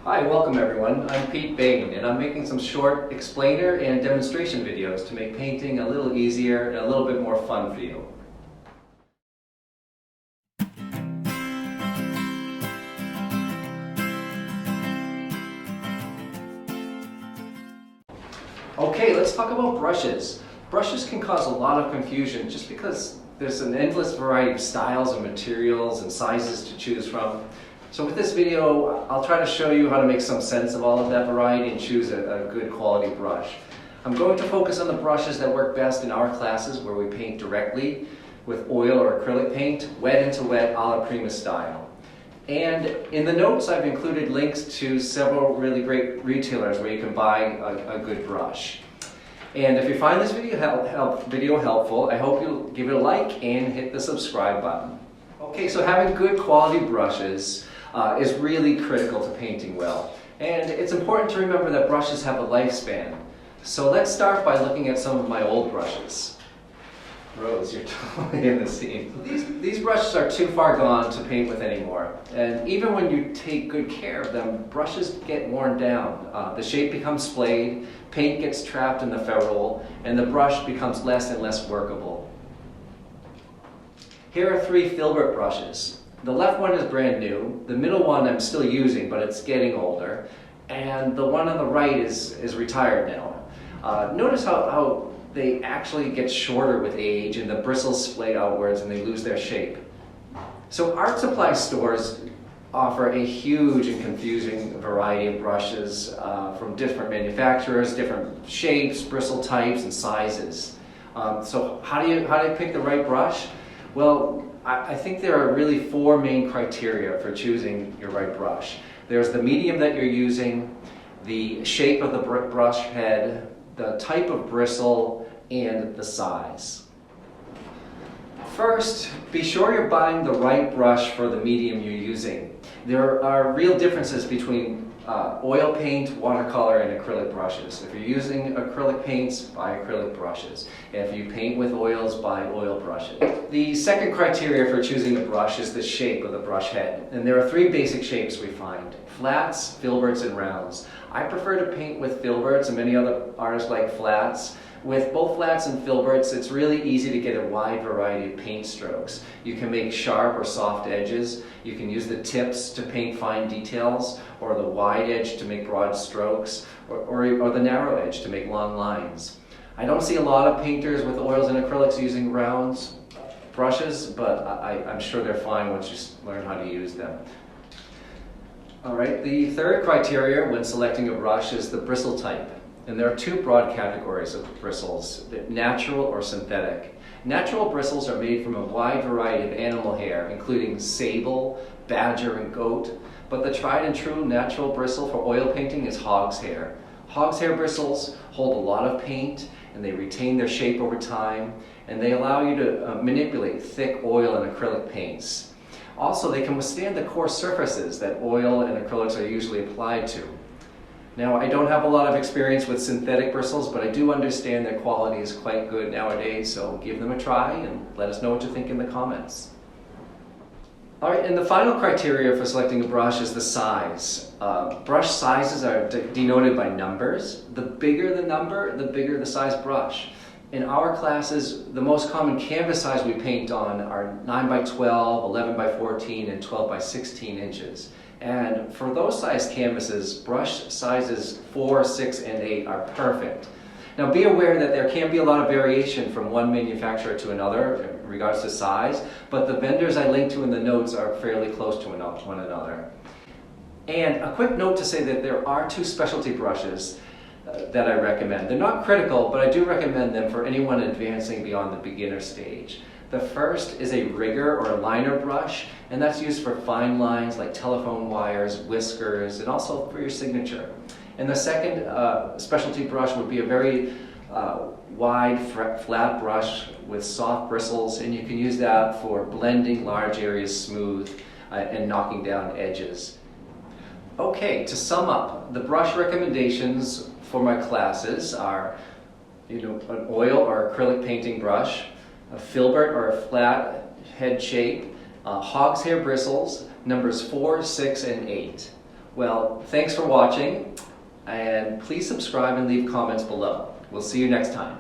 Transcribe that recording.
Hi, welcome everyone. I'm Pete Bain and I'm making some short explainer and demonstration videos to make painting a little easier and a little bit more fun for you. Okay, let's talk about brushes. Brushes can cause a lot of confusion just because there's an endless variety of styles and materials and sizes to choose from. So with this video, I'll try to show you how to make some sense of all of that variety and choose a good quality brush. I'm going to focus on the brushes that work best in our classes where we paint directly with oil or acrylic paint, wet into wet, a la prima style. And in the notes, I've included links to several really great retailers where you can buy a good brush. And if you find this video helpful, I hope you'll give it a like and hit the subscribe button. Okay, so having good quality brushes is really critical to painting well. And it's important to remember that brushes have a lifespan. So let's start by looking at some of my old brushes. Rose, you're totally in the scene. These brushes are too far gone to paint with anymore. And even when you take good care of them, brushes get worn down. The shape becomes splayed, paint gets trapped in the ferrule, and the brush becomes less and less workable. Here are 3 Filbert brushes. The left one is brand new, the middle one I'm still using, but it's getting older, and the one on the right is retired now. Notice how they actually get shorter with age and the bristles splay outwards and they lose their shape. So art supply stores offer a huge and confusing variety of brushes from different manufacturers, different shapes, bristle types, and sizes. So how do you pick the right brush? Well, I think there are really 4 main criteria for choosing your right brush. There's the medium that you're using, the shape of the brush head, the type of bristle, and the size. First, be sure you're buying the right brush for the medium you're using. There are real differences between oil paint, watercolor, and acrylic brushes. If you're using acrylic paints, buy acrylic brushes. If you paint with oils, buy oil brushes. The second criteria for choosing a brush is the shape of the brush head. And there are 3 basic shapes we find: flats, filberts, and rounds. I prefer to paint with filberts, and many other artists like flats. With both flats and filberts, it's really easy to get a wide variety of paint strokes. You can make sharp or soft edges. You can use the tips to paint fine details, or the wide edge to make broad strokes, or the narrow edge to make long lines. I don't see a lot of painters with oils and acrylics using rounds brushes, but I'm sure they're fine once you learn how to use them. All right, the third criteria when selecting a brush is the bristle type. And there are 2 broad categories of bristles: natural or synthetic. Natural bristles are made from a wide variety of animal hair, including sable, badger, and goat. But the tried and true natural bristle for oil painting is hog's hair. Hog's hair bristles hold a lot of paint, and they retain their shape over time, and they allow you to manipulate thick oil and acrylic paints. Also, they can withstand the coarse surfaces that oil and acrylics are usually applied to. Now, I don't have a lot of experience with synthetic bristles, but I do understand their quality is quite good nowadays, so give them a try and let us know what you think in the comments. All right, and the final criteria for selecting a brush is the size. Brush sizes are denoted by numbers. The bigger the number, the bigger the size brush. In our classes, the most common canvas size we paint on are 9 by 12, 11 by 14, and 12 by 16 inches. And for those size canvases, brush sizes 4, 6, and 8 are perfect. Now be aware that there can be a lot of variation from one manufacturer to another in regards to size, but the vendors I linked to in the notes are fairly close to one another. And a quick note to say that there are 2 specialty brushes that I recommend. They're not critical, but I do recommend them for anyone advancing beyond the beginner stage. The first is a rigger or a liner brush, and that's used for fine lines like telephone wires, whiskers, and also for your signature. And the second specialty brush would be a very wide, flat brush with soft bristles, and you can use that for blending large areas smooth and knocking down edges. Okay, to sum up, the brush recommendations for my classes are an oil or acrylic painting brush, a filbert or a flat head shape, hog's hair bristles, numbers 4, 6, and 8. Well, thanks for watching, and please subscribe and leave comments below. We'll see you next time.